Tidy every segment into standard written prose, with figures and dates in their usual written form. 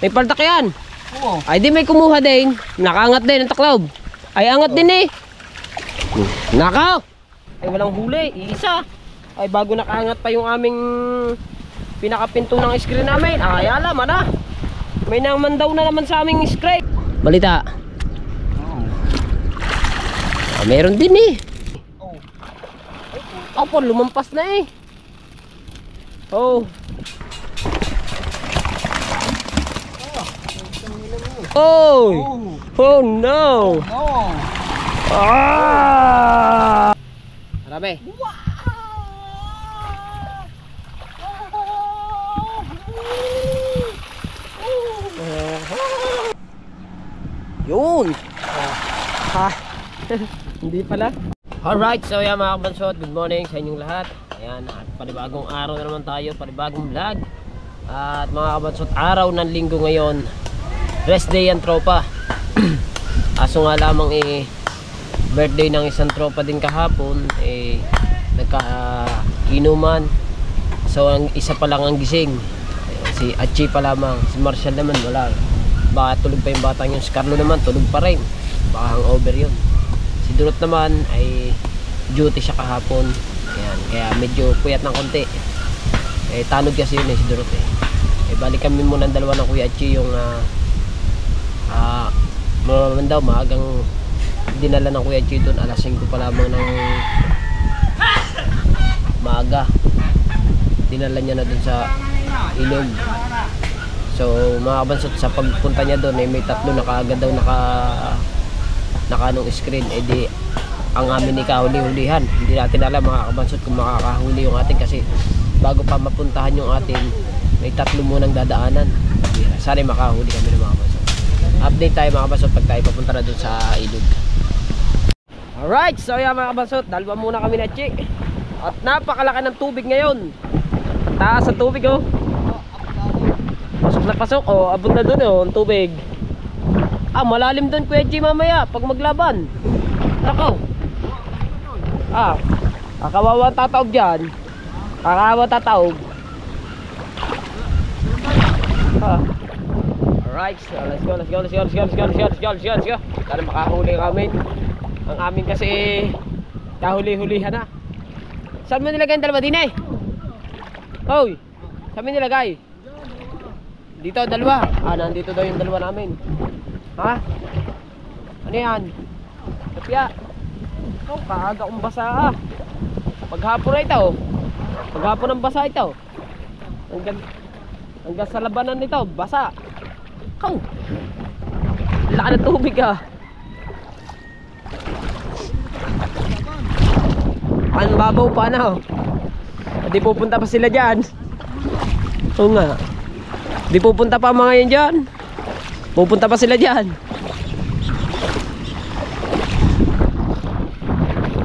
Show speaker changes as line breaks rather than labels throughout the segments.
May paltak yan.
Oo.
Ay di may kumuha din. Nakaangat din ang taklaw. Ay angat din eh. Nakaw. Ay walang huli. Isa. Ay bago nakaangat pa yung aming pinakapinto ng screen namin. Ay alam na. May naman daw na naman sa aming scrape. Balita. Meron din eh. Opo, lumampas na eh. Oh. Oh. Oh no. Ah! Marami. Yun. Ha. Hindi pala. Alright, so yan mga kabansot, good morning sa inyong lahat. Ayan, at panibagong araw na naman tayo, panibagong vlog. At mga kabansot, araw ng linggo ngayon, rest day ang tropa. Aso nga lamang birthday ng isang tropa din kahapon, nagka-inuman. So ang isa pa lang ang gising, si Achi pa lamang. Si Marshall naman wala, baka tulog pa yung batang yun. Si Carlo naman tulog pa rin, baka hangover yun. Si Durot naman ay duty siya kahapon. Ayan, kaya medyo puyat ng konti. Tanog kasi yun si Durot balik kami muna ng dalawa ng Kuya Achi yung mamaman daw maagang dinala ng Kuya Achi doon. Alas 5 pa lamang ng maaga. Dinala niya na doon sa ilog. So mga kabansot, sa pagpunta niya doon may tatlo na kaagad daw nakanong screen. Di ang amin kahuli-hulihan. Hindi natin alam mga kabansot kung makakahuli yung atin, kasi bago pa mapuntahan yung atin may tatlo munang dadaanan. Sana makahuli kami ng mga kabansot. Update tayo mga kabansot pag tayo papunta na dun sa ilog. Alright, so yan mga kabansot, dalawa muna kami na Chi. At napakalaki ng tubig ngayon. Taas sa tubig oh. Pasok na pasok oh, abot na dun oh ang tubig. Malalim doon Kuya G mamaya pag maglaban. Nako. Kawawa tataob dyan. Kawawa tataob. Alright, so let's go. Sana makahuli kami. Ang amin kasi kahuli-hulihan na. Saan mo nilagay ang dalawa din eh? Hoy, saan mo nilagay? Dito dalawa. Nandito daw yung dalawa namin. Ha? Ano yan? Kapya. Kaaga kong basa Paghapon na ito. Paghapon ng basa ito. Hanggang sa labanan nito, basa. Laki ng tubig Ang babaw pa na Di pupunta pa sila dyan. Oo nga. Di pupunta pa mga yan dyan. Pupunta pa sila dyan.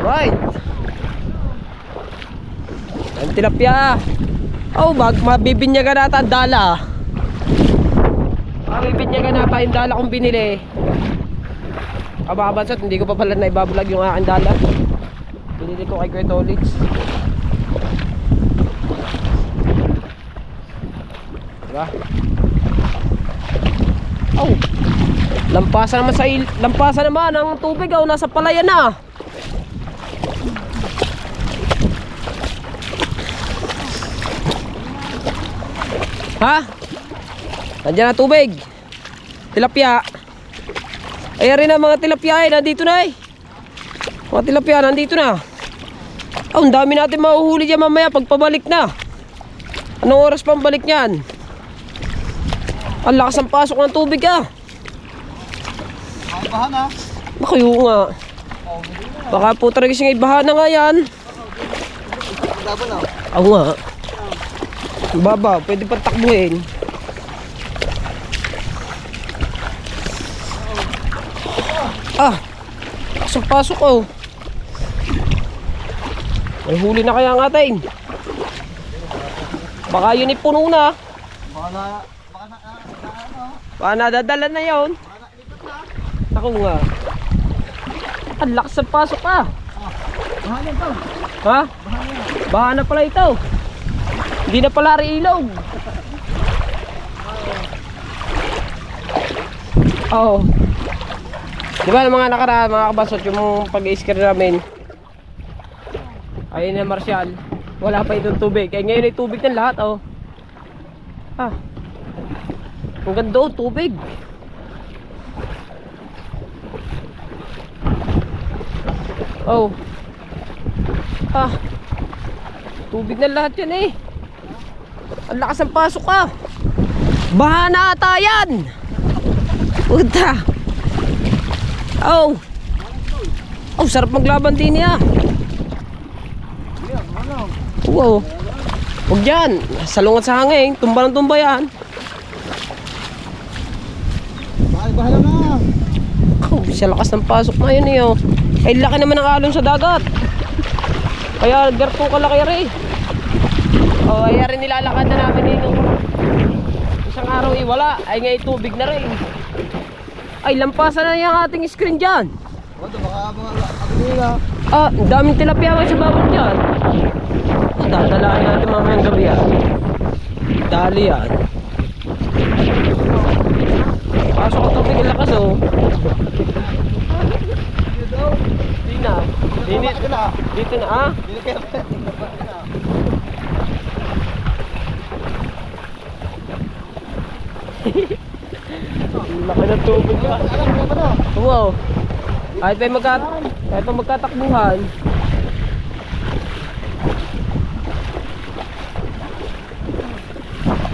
Right. Ang tilapia. Mabibinyagan nata ang dala. Mabibinyagan nata yung dala kong binili. Kababansot, hindi ko pa pala naibablog yung aking dala. Binili ko kay Kuya Tolits. Diba? Lampasan naman ang tubig nasa palayan na. Nandiyan na tubig. Tilapia. Ayan rin ang mga tilapia nandito na Mga tilapia nandito na. Ang dami natin mahuhuli dyan mamaya pag pabalik na. Anong oras pang balik niyan? Ang lakas ng pasok ng tubig
Bahan
Baka yung nga. Baka po talaga siyang ibahan na nga yan. Nga. Baba, pwede pa takbuhin. Pasok May huli na kaya ang atin. Baka yun puno na. Baka nadadala na yun. Ako nga. Ang lakas ng pasok
Bahan ito.
Bahan na pala ito. Hindi na pala rin ilog. Oo. Di ba ng mga nakaraan, mga kabasot, yung pag-i-screen namin. Ayun na Marshall. Wala pa itong tubig. Eh ngayon ay tubig ng lahat, oh. Ah. Ang ganda, oh, tubig. Oh. Ah. Tubig ng lahat yan, eh. Ang lakas ng pasok, ah. Baha na ata yan. Puta. Oh. Oh, sarap maglaban din niya. Wow. Huwag dyan. Salungat sa hangin. Tumba ng tumba yan.
Bahala na.
Oh, sa lakas ng pasok na yun, eh. Oh. Ay, laki naman ng alon sa dagat. Kaya garto kalaki rin. Oh, ay rin nilalakad na namin dito. Isang araw wala. Ay ngayon tubig na rin. Ay, lampasan na yung ating screen dyan.
Baka mga agila.
Ah, ang daming tilapia nga sa bawat dyan. Oh, dadalahin natin mamayang gabi yan. Dali yan. Pasok ang tubig ang lakas, oh. Di na. Dito na, ah? Laki ng tubig na. Wow. Kahit pa magkatakbuhan.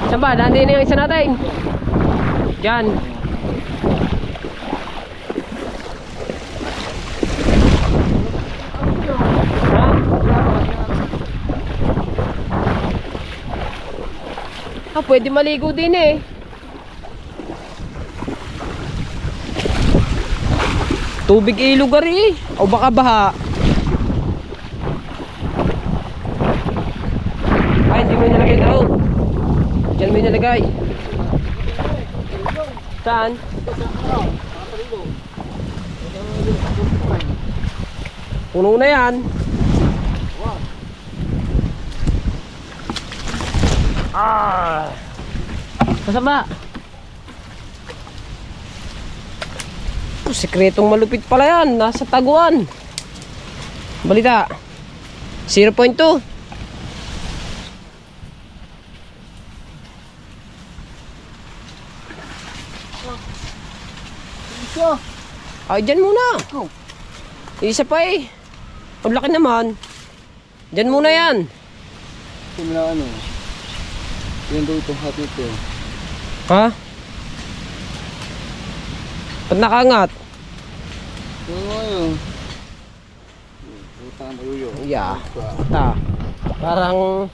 Saan ba? Nandun na yung isa natin. Diyan. Ha? Ah, pwede maligo din eh. Tubig lugar eh. O baka baha. Ay, hindi mo nilagay daw. Diyan mo nilagay. Saan? Puno na yan. Ah. Kasama. Oh, sikretong malupit pala yan. Nasa Taguan. Balita. 0.2. Ay, dyan muna. Isa pa eh. Ang laki naman. Dyan muna yan.
Ito na ano. Yan daw itong hati ito.
Ha? Ba't nakangat?
Oo yun. Puta ang uyo.
Yeah. Parang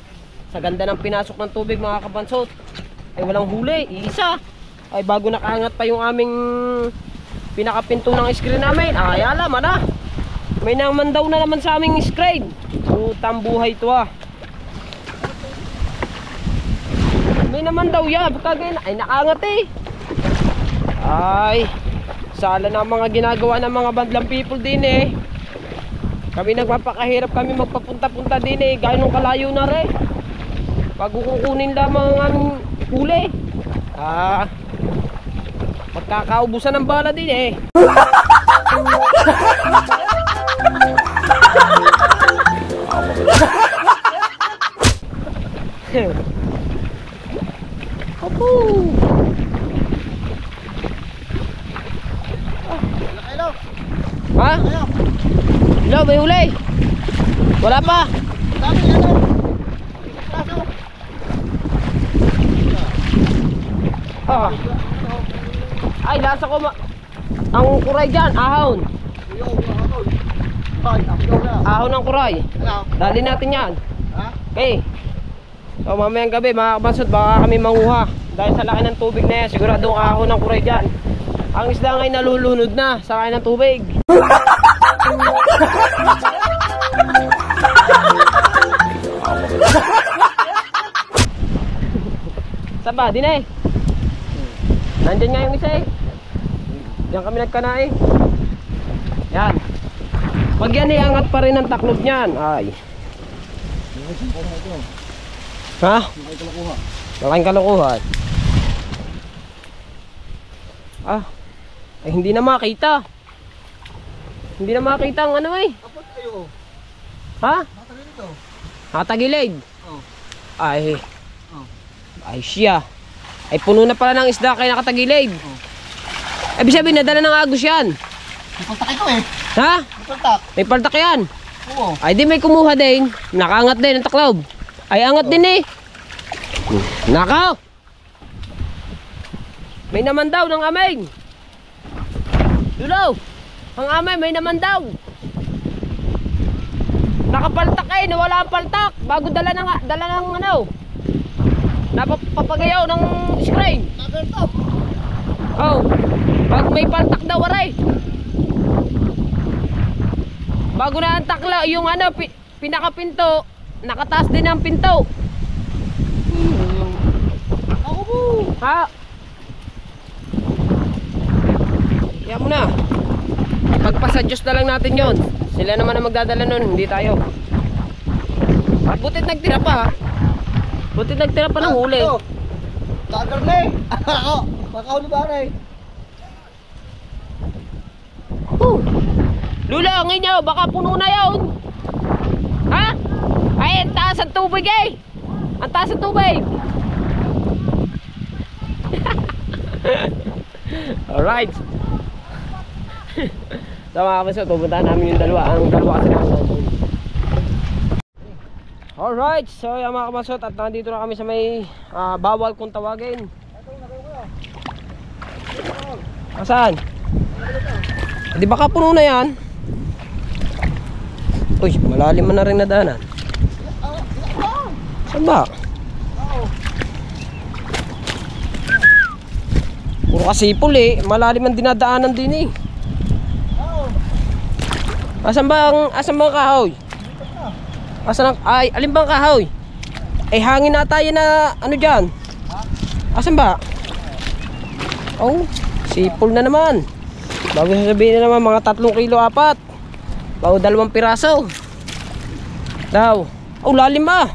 sa ganda ng pinasok ng tubig mga kabansot. Ay walang huli. Iisa. Ay bago nakaangat pa yung aming pinakapinto ng screen namin. Ay alam na. May naman daw na naman sa aming screen. Putang buhay to ah. May naman daw yan. Kagaya na. Ay nakaangat eh. Ay. Sala na mga ginagawa ng mga bandlang people din eh. Kami nagpapakahirap kami magpapunta-punta din eh. Gaya nung kalayo na rin. Pag kukunin lamang ang aming huli. Ah. Magkakaubusan ng bala din eh. Opo. Ha? Hello, may huli. Wala pa. Ah. Ay, lasa ko ang kuray dyan, ahon. Ahon ng kuray. Dali natin yan. Okay. So mamayang gabi mga kabansot, baka kami manguha. Dahil sa laki ng tubig na yan, siguradong ahon ng kuray dyan. Ang isda ngay nalulunod na sa kain ng tubig. Saba, din eh. Nandyan nga yung isa eh. Diyan kami nagkanae. Yan. Pag yan iangat pa rin ang taklob niyan. Ay. Ha? Malaking kalukuhan. Ah. Ay, hindi na makita. Hindi na makita ang ano eh.
Kapag kayo,
Ha?
matagal ito.
Tagilid.
Oh.
Ay.
Oh.
Ay siya. Ay puno na pala ng isda kaya nakatagilid.
Oh.
Ay ibig sabihin nadala ng agos yan.
May paltak ito eh.
Ha?
May paltak.
May paltak yan.
Oo.
Ay di may kumuha din. Nakaangat din ang taklob. Ay angat din eh. Nakaw. May naman daw ng aming. Dulo. Ang amay may naman daw. Nakapaltak eh, nawala ang paltak. Bago dala ng ano. Napapagayaw ng screen.
Nakalto.
Oh. Bago may paltak daw aray. Bago na ang takla yung ano pinakapinto, nakataas din ang pinto.
Ako po.
Ha? Kaya mo na. Pagpasadyos na lang natin yon. Sila naman ang magdadala nun, hindi tayo. At butit nagtira pa ha. Butit nagtira pa ng huli.
Tagal na eh. Ako. Makahuli ba na eh.
Lula, ang inyo, baka puno na yun. Ha? Ay, ang taas ang tubig eh. Ang taas ang tubig. Alright. So mga kapatid, pupuntahan namin yung dalawa. Ang dalawa kasi naman nandun. Alright, so yung mga kapatid, at nandito na kami sa may bawal kung tawagin. Saan? Di baka puno na yan. Uy, malalim na rin na daanan. Saan ba? Puro kasipol eh. Malalim ang dinadaanan din eh. Asan ba ang kahoy? Asan ang, ay, alin bang kahoy? Eh hangin na tayo na ano dyan? Asan ba? Oh, sipol na naman. Bago sasabihin na naman mga 3 kilo 4. Bago 2 piraso. Daw. Oh, lalim ah.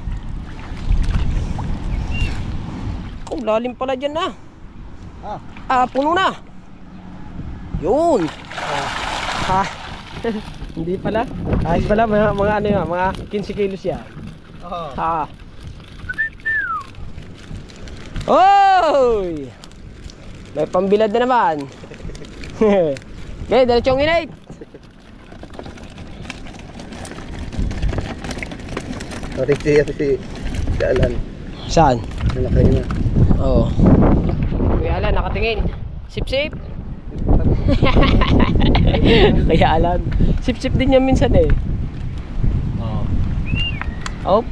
Oh, lalim pala dyan ah. Puno na. Yun. Ha. Hindi pala. Kahit pala mga ano yan, mga 15 kilos yan. Ha. Oy! May pambilad na naman. Okay, diretsong init.
Riti si Alan.
Saan?
Nalakay na.
Oo. Kuya Alan, nakatingin. Sip-sip. Kaya Alan, sip-sip din yan minsan eh. Oh.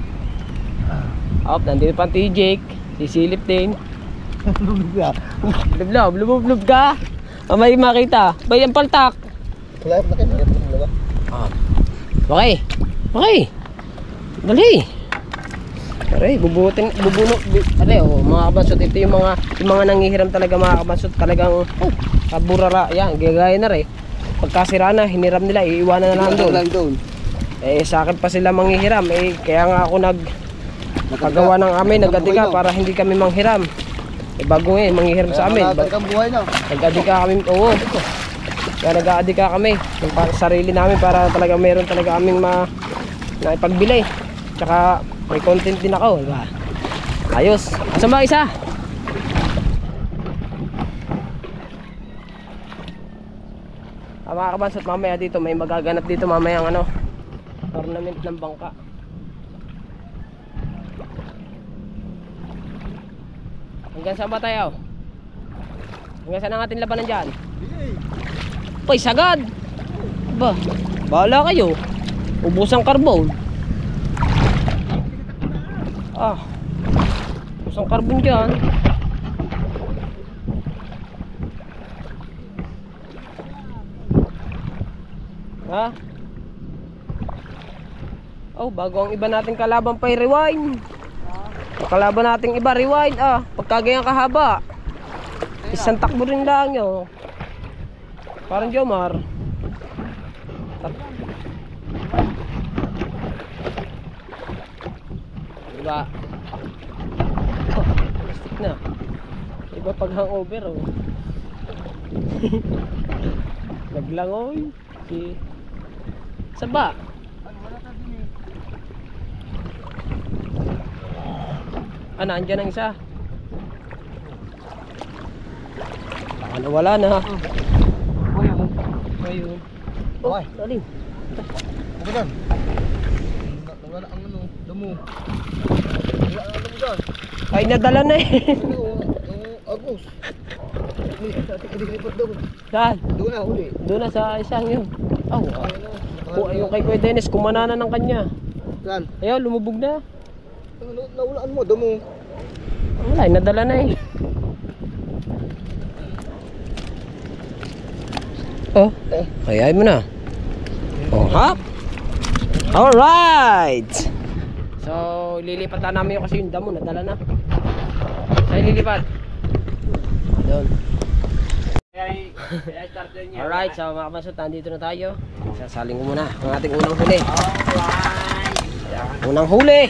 Op, nandito pa si Jake. Sisilip din. Lublob ka. May makita. Bay ang paltak.
Wala na kayo.
Okay. Okay. Dali. Aray, bubunutin, mga kabansot, ito yung mga nangihiram talaga mga kabansot, talagang kaburara, yan, gagaya na rin. Pagkasira na, hiniram nila, iiwanan na lang doon. Eh, sa akin pa sila manghihiram, eh, kaya nga ako nagpagawa ng amin, nag-adika para hindi kami manghiram. Eh, bago ngayon, manghihiram sa amin. Nag-adika kami, oo. Kaya nag-adika kami, yung sarili namin para talaga meron talaga aming naipagbili. Tsaka, may content din ako, diba? Ayos. Asan ba isa? Mga kabansot, mamaya dito may magaganap dito mamaya ang tournament ng bangka. Hanggang saan ba tayo? Hanggang saan ang ating labanan dyan? Uy, sagad! Ba, bahala kayo. Ubus ang carbon. Ubus ang carbon dyan. Ha? Oh, bago ang iba nating kalaban pa i-rewind. Kalaban nating iba rewind pagkagayang kahaba. Isang takbo rin lang yun. Parang Jomar. Diba? Plastic na. Iba pag hangover Naglangoy. Saba.
Ano, wala tayo din eh.
Ano, andyan ang isa. Ano, wala na.
Uy, ano?
Ayun.
Okay.
Daling.
Ano dyan? Wala ang ano, damo. Wala ang damo dyan.
Ay, nadala na eh.
Ano, Agos. Ilipot daw.
Saan?
Doon na, uli.
Doon na sa isang yun. Oh,
Ayun
yung kay Kuya Dennis, kumana na ng kanya.
Saan?
Ayaw, lumubog na.
Naulaan mo, damo.
Wala, nadala na eh. Oh, ayaw mo na. Oh, hop. Alright. So, lilipat na namin yung kasi yung damo, nadala na. Saan lilipat? Doon. Alright, so mga kapasot, nandito na tayo. Sasaling ko muna ang ating unang huli. Unang huli.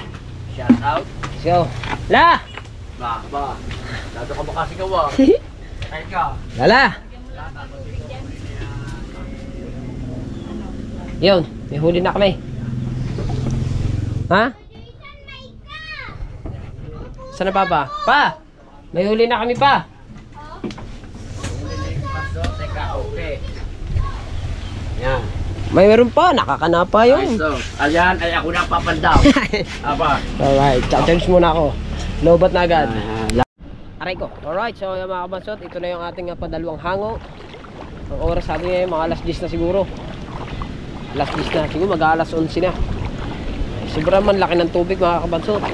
Shout out.
Let's go. La!
Ba. Dado ka ba kasi gawa? Ay ka.
Lala! Yun, may huli na kami. Ha? Saan na papa? Pa! May huli na kami pa!
Teka, okay. Yan.
May meron pa, nakakanapa
Ay,
yun.
so, ayan, ay ako na papandaw. Aba.
Alright, charge muna ako. Lobat na agad. Aray ko. Alright, so yung mga kabansot, ito na yung ating padalawang hango. Ang oras sabi niya mga alas 10 na siguro. Alas 10 na, siguro mag-alas 11 na. Sobrang man laki ng tubig mga kabansot.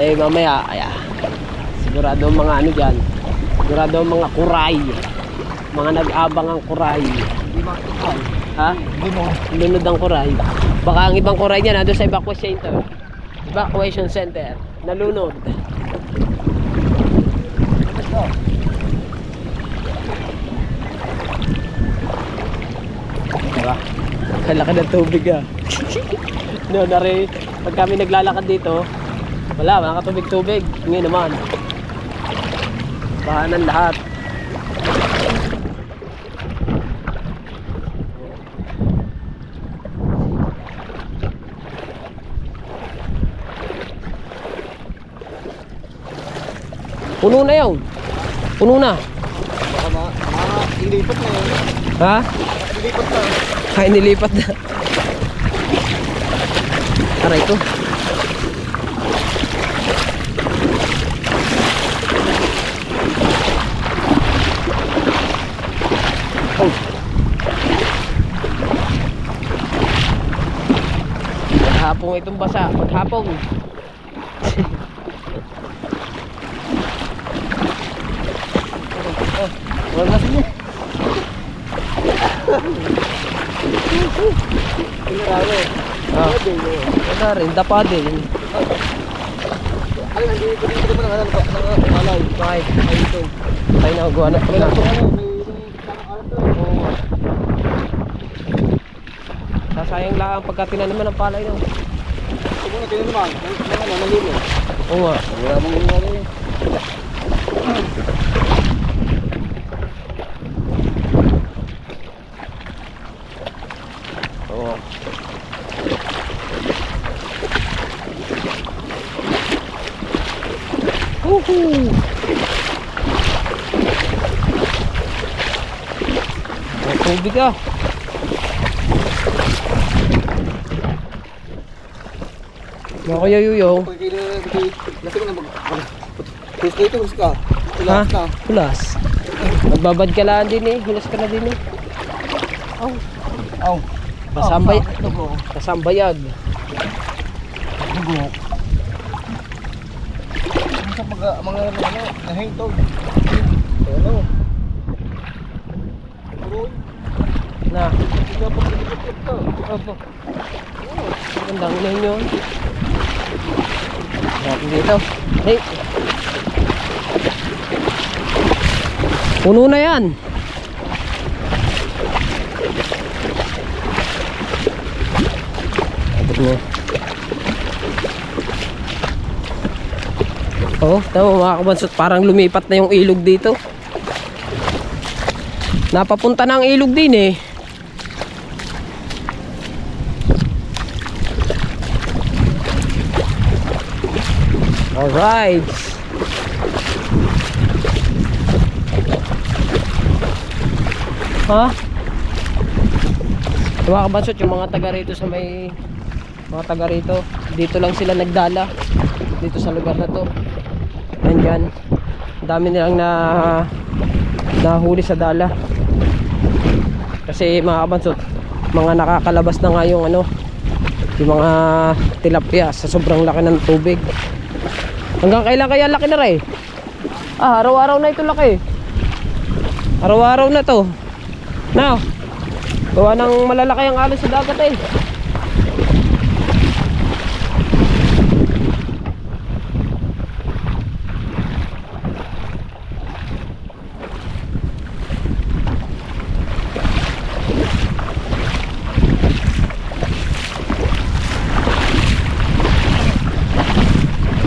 Eh mamaya, sigurado mga ano dyan. Sigurado mga kuray. Mga nag-abang ang kuray. Ha? Lunod ang kuray. Baka ang ibang kuray niya nandun sa evacuation center. Nalunod. Diba? Ang laki ng tubig ah. No, nari, pag kami naglalakad dito, wala katubig-tubig. Ngayon naman. Bahanan lahat. Puno na yun. Puno na.
Baka ilipat na yun.
Ha?
Ilipat na.
Ay, nilipat na. Aray ko. Oh. Maghapong itong basa. Maghapong. Wala na. Wala rin, dapa din.
Ay, nandito ba ng alay?
Bakit? Ay, ito. Tayo na, gawa na. Sasayang lang pagka tinanaman ng palay na.
Ito muna, tinaman. Nalilo.
Oo nga.
Wala mong hingali.
Oo. Woohoo! May tubig ah. Mga kuya Yuyong.
Lasing na mag... Hulis ka ito, hulis ka.
Ha?
Hulas na.
Hulas. Nagbabad ka lang din eh. Hulas ka na din eh. Oh.
Aw.
Kasambay.
Dugo.
Kasambayag.
Dugo. Sa mga nahintog. Ano?
Na. Opo. Gandang na yun. Natin dito. Hey. Puno na yan. Abot mo. Oh, tama mga kabansot, parang lumipat na yung ilog dito. Napapunta ng ilog din eh. Alright. Ha? Mga kabansot, yung mga taga rito sa may mga taga rito, dito lang sila nagdala dito sa lugar na to. Nandyan, dami nilang nahuli sa dala kasi mga kabansot, mga nakakalabas na nga yung ano, yung mga tilapia sa sobrang laki ng tubig. Hanggang kailan kaya laki na rin? Araw-araw na ito laki. Araw-araw na to. Now, gawa ng malalaki ang alon sa dagat eh.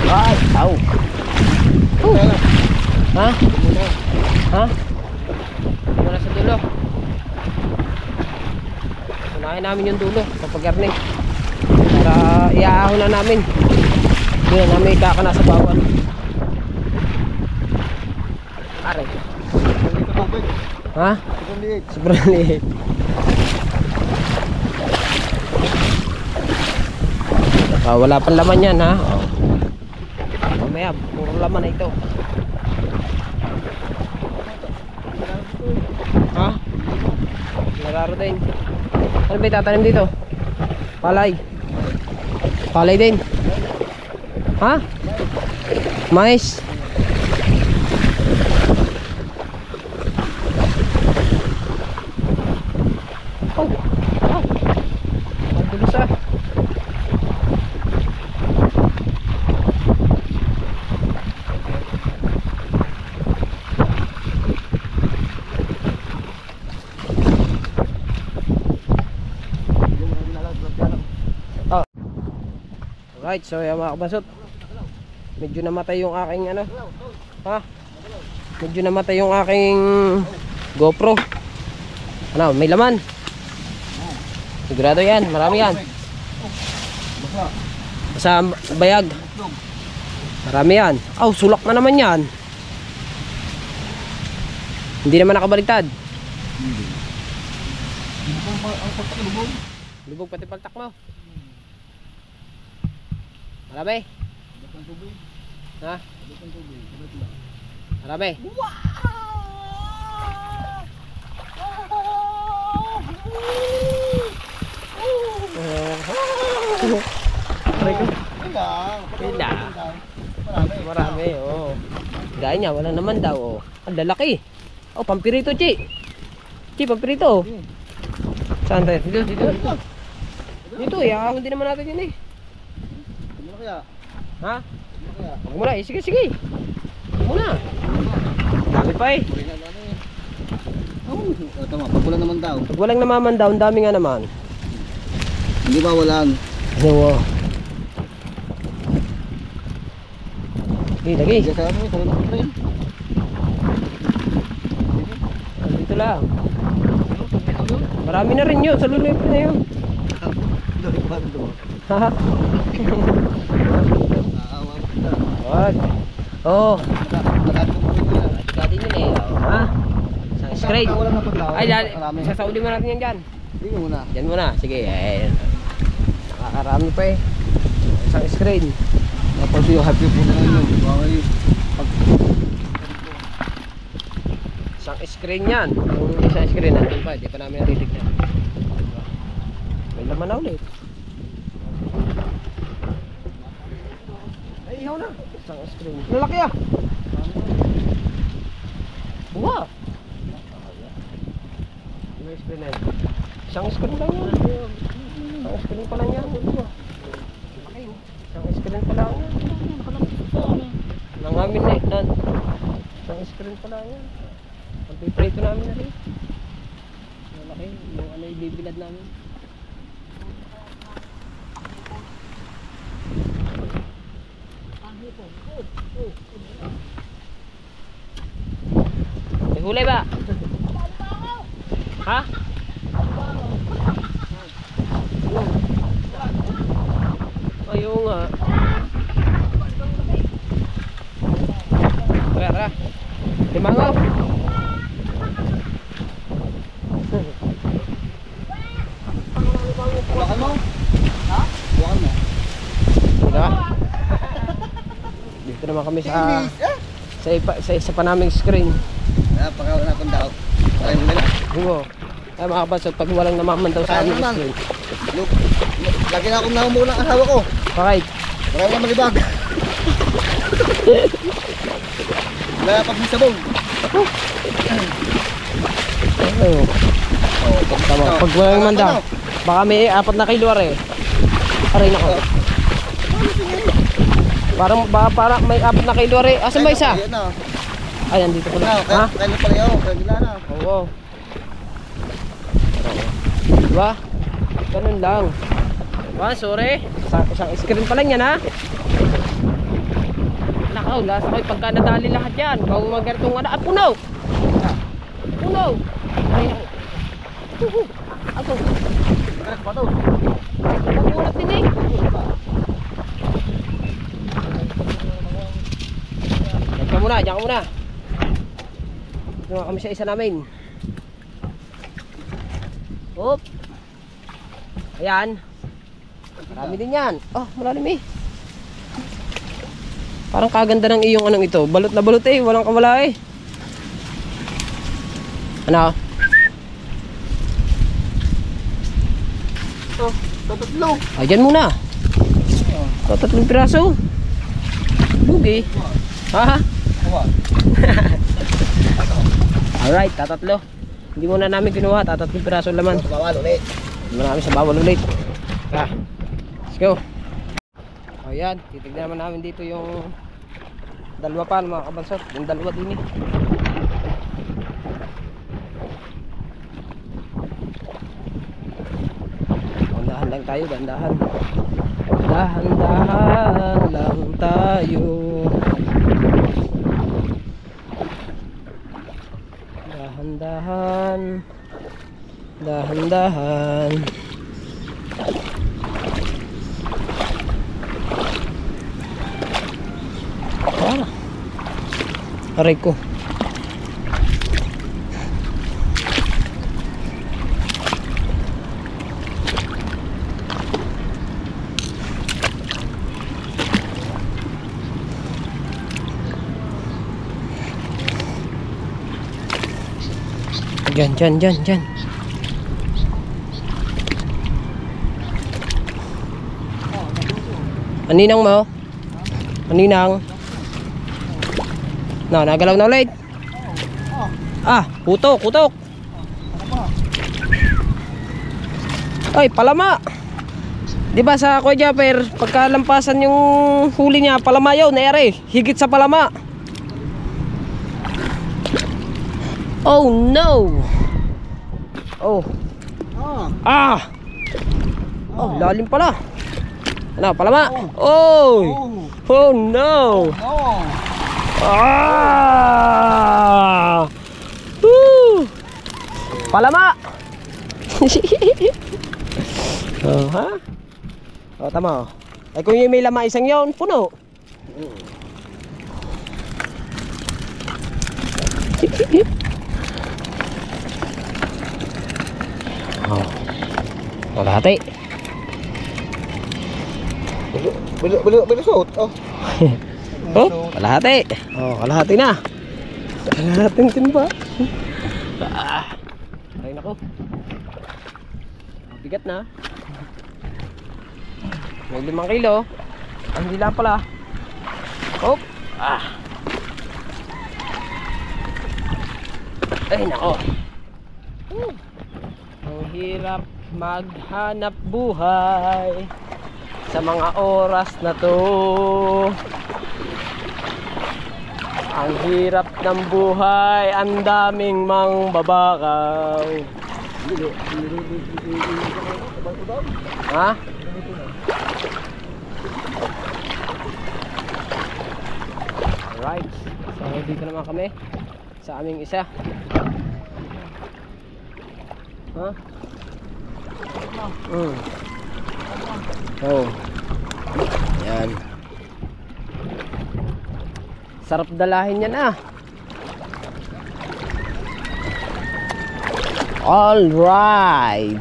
Ay, tao. Ha? Ha? Muna sa dulo. Unahin namin yung dulo kapag garni para iaahon na namin. Hindi na namin kakana sa bawal. Aray. Ha? Sobrang liit. Wala pang laman yan ha. Mamaya puro laman na ito. Ha? Nararo din. Ano ba itatanim dito? Palay. Palay din. Ha? Mais. Oh. Oh. Madulos ah. Right, so yan mga kabasot, medyo namatay yung aking ano, ha? Medyo namatay yung aking GoPro. Ano, may laman. Sigurado yan, marami yan. Sa bayag. Marami yan. Oh, sulak na naman yan. Hindi naman nakabaliktad. Lubog pati paltak mo. Marami? Ha? Marami? Marami, oh. Gaya niya, wala naman daw, oh. Ang lalaki. Oh, pampirito, Chi. Chi, pampirito. Saan tayo? Dito, dito. Dito, hindi naman natin yun eh.
Kaya?
Ha? Huwag muna eh. Sige, sige. Huwag muna. Dami pa eh.
Tama, pag wala naman daw.
Pag walang namaman daw, ang dami nga naman.
Hindi ba walang?
Oo. Lagi.
Sa ano, sa ano pa rin?
Dito lang. Marami na rin yun. Sa lulip na yun. Haha. Wag. Oh. Dati nila eh. Ha? Isang scrape. Ay, sasauli mo natin yan dyan.
Hindi muna.
Yan muna. Sige. Nakakarami pa eh. Isang screen.
Tapos yung happy po na yun.
Isang screen yan. Yung isang screen nandun pa. Hindi pa namin natitignan. May laman na ulit. Ay, ihaw na. Isang screen. Lalaki ah. Wow. Yung screen na yan. Isang screen lang yan. Isang screen pa lang yan. Isang screen pa lang yan. Nangamin na yan. Isang screen pa lang yan. Ang piprito namin na rin. Malaki. Yung ano yung bibilad namin. May hulay ba? Ha? Ayaw nga. Tara, tara. Limango.
Buwakan mo? Ha? Buwakan mo?
Diba? Dito naman kami sa isa pa naming screen.
Napakahanapan daw. Ayun mo nila.
Oo. Ay mga kabansot, pag walang namamandaw sa aming
Naman.
screen.
Look, lagi na akong namumula ang asawa ko.
Bakit?
Marami na malibag. Wala pag may sabong.
Oo.
Oh,
Tama. Pag walang mandaw, baka may 4 na kilo are. Aray nako. Parang may 4 na kilo are. Asan ba isa?
Ayan na.
Ay, andito pala. Ha?
Kaya na pala yun. Kaya gila na.
Oo. Diba? Ganun lang. Diba, sorry. Isang screen pa lang yan, ha? Nakaw, lasa ko pagka nadali lahat yan. Bago mag-gartong ano. Ah, puno! Puno! Ay, ako. Ako.
Pato.
Magulat din eh. Diyan ka muna, diyan ka muna. Diyan kami sa isa namin. Oop. Ayan. Marami din yan. Oh, malalim eh. Parang kaganda ng iyong anong ito. Balot na balot eh. Walang kawala eh. Ano?
Oh, tatatlo.
Ay, dyan muna. Tatlong piraso. Bugi. Ha? Alright, tatatlo. Hindi muna namin kinuha. Tatlong piraso laman.
Bawal ulit.
Hindi namin sa bawal ulit. Tara. Let's go. O yan. Titignan naman namin dito yung dalawa pa mga kabansot. Yung dalawa din eh. Dahan lang tayo, dahan-dahan. Dahan-dahan lang tayo. Dahan-dahan. Dahan-dahan. Aray ko. Dyan. Aninang mo? Aninang? No, nagalaw na ulit. Ah, putok. Ay, palama. 'Di ba sa Kuya Japper, pagkalampasan yung huli niya, palama 'yaw, nayari. Higit sa palama. Oh no. Oh. Ah. Oh, lalim pala. Ano, palama? Oh. Oh no. Ah. Woo. Palama. Oh, ha? Oh, tama. Ay kung yung may lama isang 'yon, puno. Oh. Kalahati.
Bilusot. Oh.
Oh, kalahati. Oh, kalahati na. Kalahating timba. Ay nako. Bigat na. May 5 kilo. Ang hindi lang pala. Hop. Ah. Ay nako. Ang hirap maghanap buhay sa mga oras na to. Ang hirap ng buhay, ang daming mangbabakaw. Ha? Alright. So dito naman kami sa aming isa. Ha? Oh. Yan. Sarap dalahin yan ah. All right.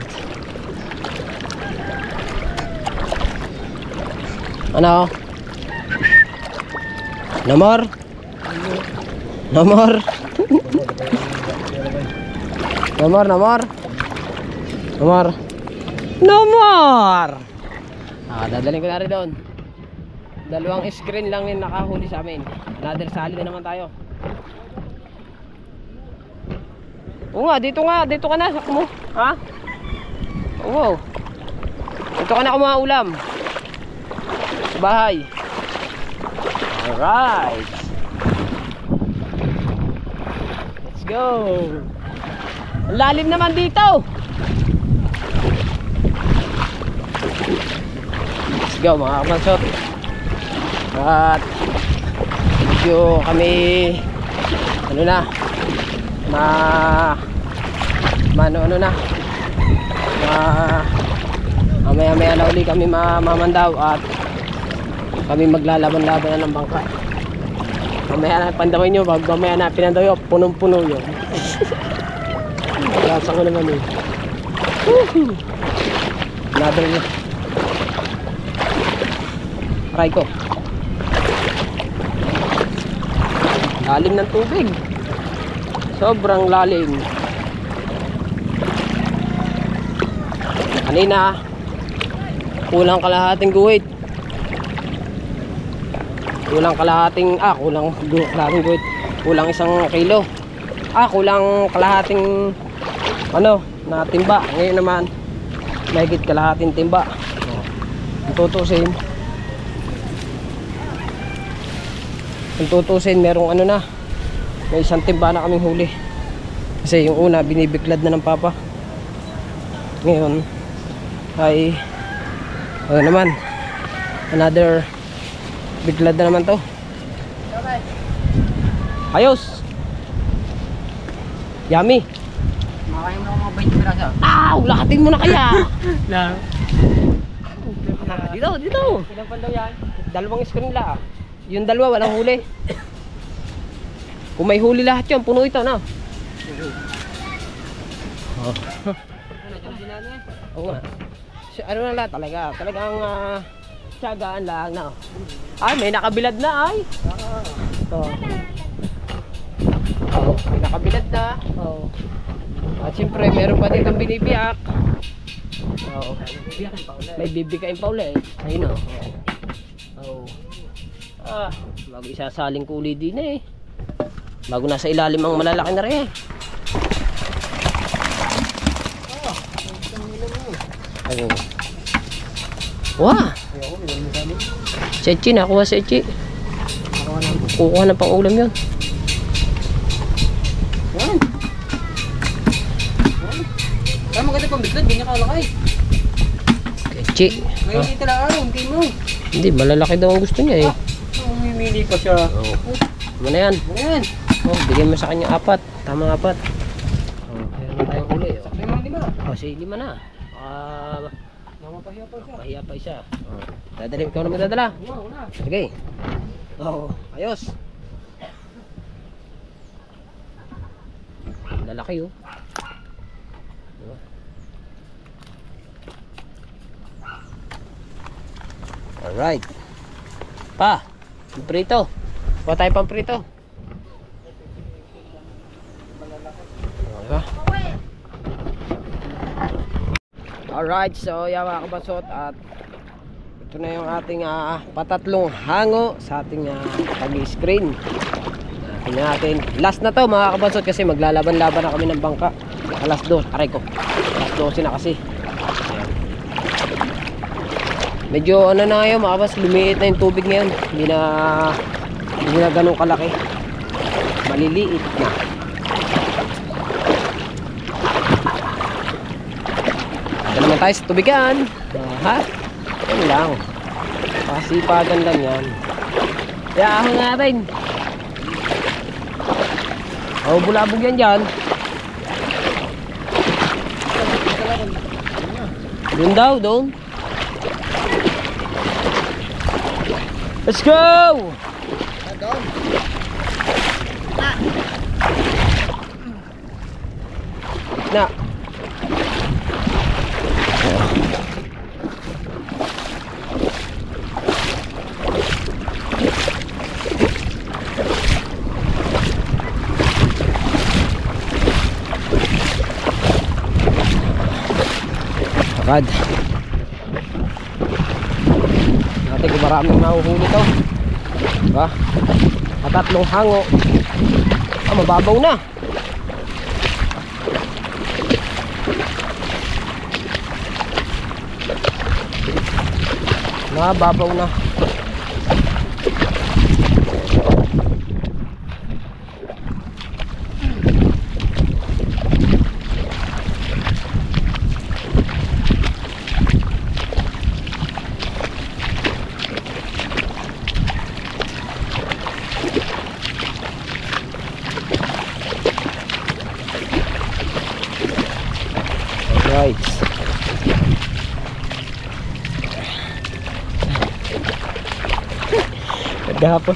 Ano? No more? No more? No more, no more? No more? No more! Dadaling ko na rin doon. 2 screen lang yung nakahuli sa amin. Another sali na naman tayo. Oo nga, dito ka na, sak mo. Ha? Oo. Dito ka na kumaulam. Sa bahay. Alright. Let's go. Ang lalim naman dito. Let's go mga kabansot. At medyo kami ano na ano na mamaya na uli kami mamandaw at kami maglalaban-laban na ng bangka. Mamaya na pandawin nyo, mamaya na pinandaw yun, punong-puno yun. Lasa ko naman yun. Another yun. Aray ko. Lalim ng tubig. Sobrang lalim. Kanina kulang kalahating guhit. Kulang 1 kilo. Kulang kalahating ano na timba. Ngayon naman mahigit kalahating timba. Kung tutusin merong ano na, may 1 timba na kaming huli. Kasi yung una binibiklad na ng papa. Ngayon ay ano naman, another biglad na naman to. Ayos. Yummy.
Makakain mo ng mga 20 piraso.
Lakatin mo na kaya.
Na.
Dito.
Ilang pan daw yan?
2 screen la. Yung 2 walang huli. Kung may huli lahat yun, puno ito na. Oo nga. Ano na lang talagang tiyagaan lang na. May nakabilad na ay. May nakabilad na. At siyempre meron pa ditong binibiyak. May bibikain pa ulit. Ayun o. Bago isasaling kuli din eh. Bago nasa ilalim ang malalaki na rin eh. Ayun. Wah! Sechi, nakuha sechi. Kukuha na pang ulam yun.
Kaya maganda pang bitlad, ganyan kalakay.
Sechi.
Ngayon dito lang hindi mo.
Hindi, malalaki daw ang gusto niya eh.
Umimili pa siya.
Ano na yan? Bigyan mo sa kanya 4. Tama 4. Meron na tayong uli. Kasi 5 na. Mahiya pa isa. Dadalhin, ikaw na magdadala. Sige. Ayos. Lalaki oh. Diba? Alright. Prito. Kuha tayo pang prito. Diba? Alright, so yan mga kabasot, at ito na yung ating patatlong hango sa ating tag-screen. Natin. Last na to mga kabasot kasi maglalaban-laban na kami ng bangka. Alas 2, aray ko. Alas 12 na kasi. Ayan. Medyo ano na ngayon mga kabas, lumiit na yung tubig ngayon. Hindi na ganun kalaki. Maliliit na. Ito naman tayo sa tubigan. Yan lang. Pasipagan lang yan. Yahan natin. Bulabog yan dyan. Doon daw, doon. Let's go!
Down.
Na. Agad. Natin kung maraming mahuhuli to. Diba? At tatlong hango. Ah, mababaw na. Mababaw na. Right. Maghapon.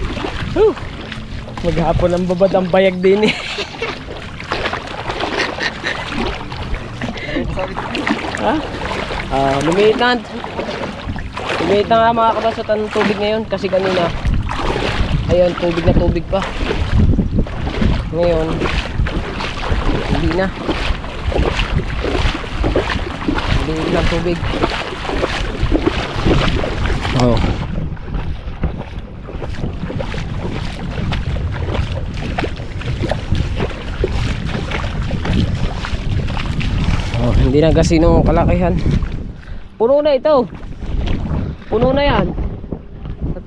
Maghapon ang babad ang bayag din eh. Ha? Lumiit na. Lumiit na nga mga kabasot ang tubig ngayon kasi kanina ayun, tubig na tubig pa. Ngayon hindi na. Hindi na tubig. Oh. Hindi na kasi nung kalakihan. Puno na ito. Puno na yan. Sa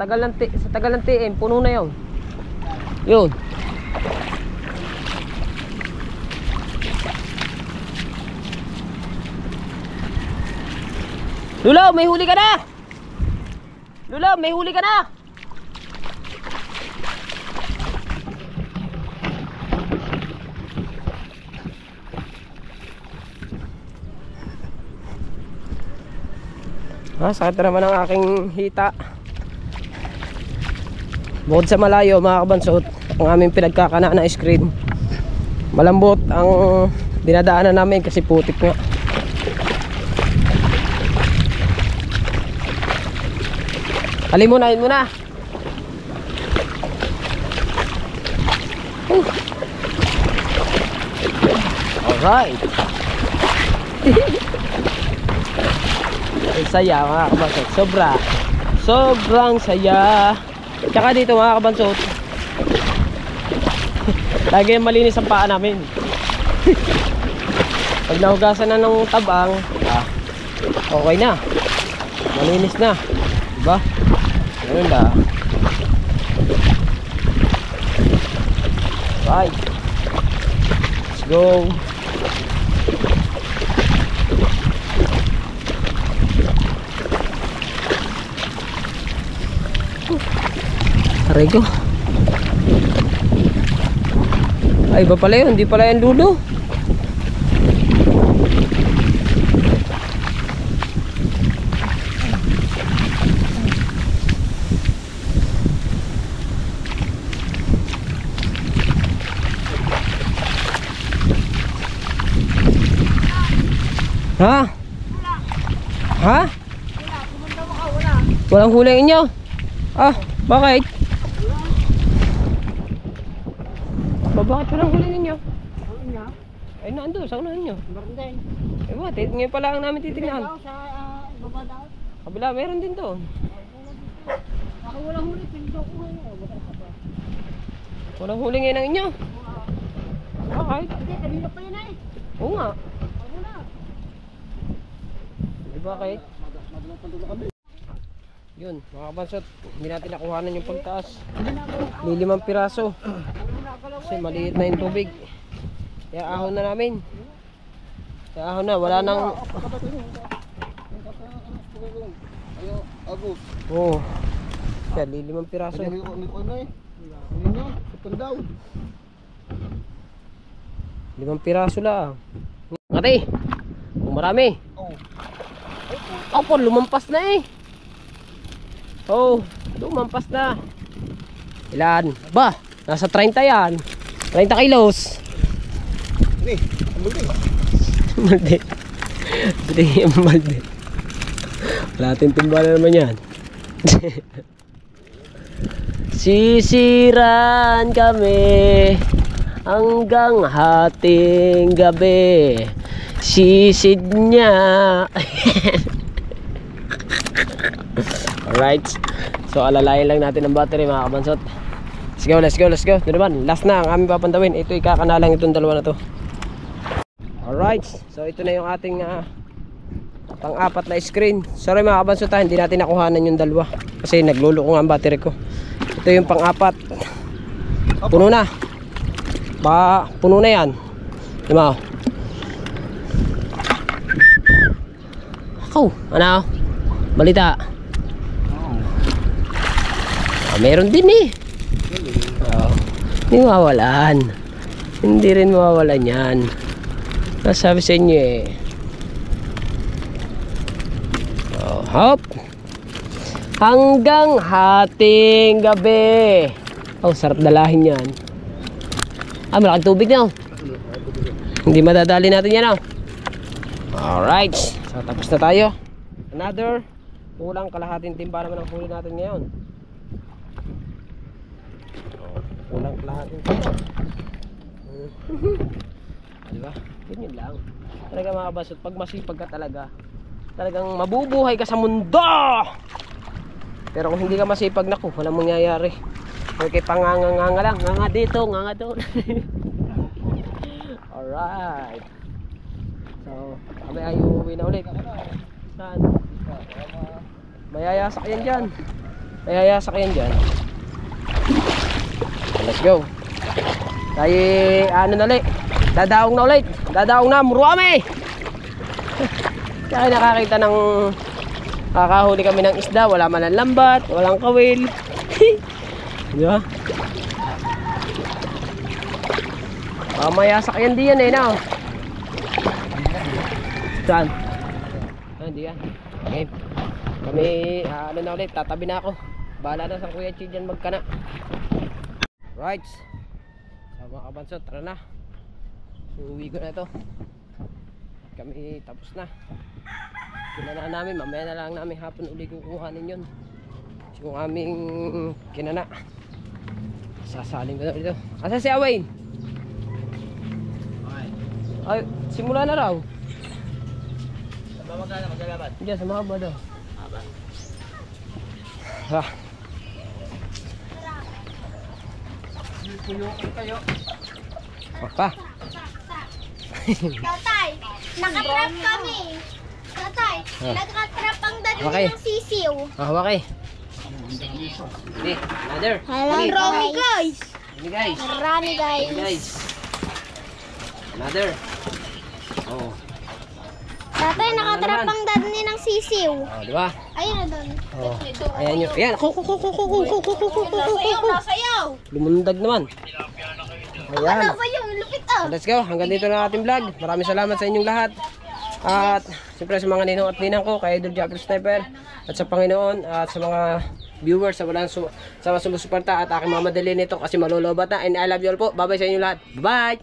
tagal ng TM, puno na yun. Yun. Lulaw, may huli ka na. Lulaw, may huli ka na. Sakit na naman ang aking hita. Bukod sa malayo mga kabansot, ang aming pinagkakanaan na screen, malambot ang dinadaanan namin kasi putik nga. Alimunahin mo na. Alright. Ang saya mga kabansot. Sobrang saya. Tsaka dito mga kabansot, lagi malinis ang paa namin. Pag nahugasan na ng tabang, okay na. Malinis na. Diba? Ganun ba? Right. Let's go. Aray ko. Ay, iba pala yun. Hindi pala yan lulo. Ha? Ha? Walang huli inyo? Ah, bakit? Bakit walang huli ninyo? Ay, naando, sa unahan nyo. Eh, bakit? Ngayon pala ang namin titignan. Kabila, meron din to.
Walang huli, pinto ko ngayon.
Walang huli ngayon ang inyo? Bakit?
Hindi, kanina pa yun eh.
Oo nga.
Wala.
Eh, bakit? Yun, mga kabansot, hindi natin nakuhanan yung pagtaas. 5 piraso. Kasi maliit na yung tubig. Kaya ahon na namin. Kaya ahon na, wala nang...
Agos.
Oo. Kaya 5 piraso.
Hindi ko na eh. Hindi na, putang daw.
5 piraso lang. Ate, kung marami.
Oh.
Opo, lumampas na eh. Oh, lumampas na. Ilan? Ba, nasa 30 yan. 30 kilos.
Ini, ambil din.
Malde. Hindi yung malde. Wala ating timbala naman yan. Sisiran kami hanggang hating gabi. Sisid niya. Alright. So alalayan lang natin ang battery mga kabansot. Let's go, let's go, let's go. Ito naman, last na ang aming papantawin. Ito ikakanalang itong dalawa na to. Alright. So ito na yung ating pang-apat na screen. Sorry mga kabansot, hindi natin nakuhanan yung dalawa kasi nagluluko nga ang battery ko. Ito yung pang-apat. Puno na. Baka puno na yan. Diba? Ako, ano? Balita. Meron din eh. Hindi mawawalan. Hindi rin mawawalan yan. Nasabi sa inyo eh. Hop. Hanggang hating gabi. Oh, sarap dalahin yan. Malaking tubig na oh. Hindi madadali natin yan oh. Alright. So tapos na tayo. Another kulang kalahating timba naman ang huli natin ngayon. Kulang kalahating timba. Diba? Ganyan lang. Talaga mga kabasot, pag masipag ka talaga, talagang mabubuhay ka sa mundo. Pero kung hindi ka masipag, naku, walang mangyayari. Okay, panganganga lang. Nganga dito, nganga doon. Alright. So, kami ay uuwi na ulit. Saan? Mayayasak yan dyan. Mayayasak yan dyan. Let's go. Tayo, ano na ulit. Dadaong na ulit. Dadaong na, muruami! Kaya nakakita ng kakahuli kami ng isda. Wala man ang lambat, walang kawil. Diba? Mayasak yan diyan eh na. Saan? Hindi yan. Okay. Kami, ano na ulit, tatabi na ako. Bahala na sa Kuya Chi dyan magkana. Right. So mga kabansot, tara na. Uuwi ko na ito. Kami tapos na. Kinana namin, mamaya na lang namin hapon uli kukuhanin yun. Yung aming kinana. Sasaling ko na dito. Asa si Awain? Ay, simula na raw.
Sa baba ka na, maglalaban.
Diyan, sa mga bado. Ah.
Puyukan kayo.
Papa.
Tatay, nakatrap kami. Tatay, nakatrap ang dati
Okay.
ng sisiw.
Hawak eh. Hindi, another.
Marami guys.
Hindi guys.
Marami guys.
Hindi guys. Another. Oh.
Tatay, nakatrap ang dati ng sisiw.
Oh, di ba?
Ayun na doon.
Oh. Ayan yun. Ayan.
Nasayaw.
Lumundag naman. Ayan.
Ano ba yung lupit ah?
Let's go. Hanggang dito na ating vlog. Maraming salamat sa inyong lahat. At siyempre sa mga ninong at ninang ko, kay Idol Jackal Sniper, at sa Panginoon, at sa mga viewers sa walang sa mga sumusuporta at aking mga madali nito kasi malolobat na. And I love you all po. Bye bye sa inyong lahat. Bye!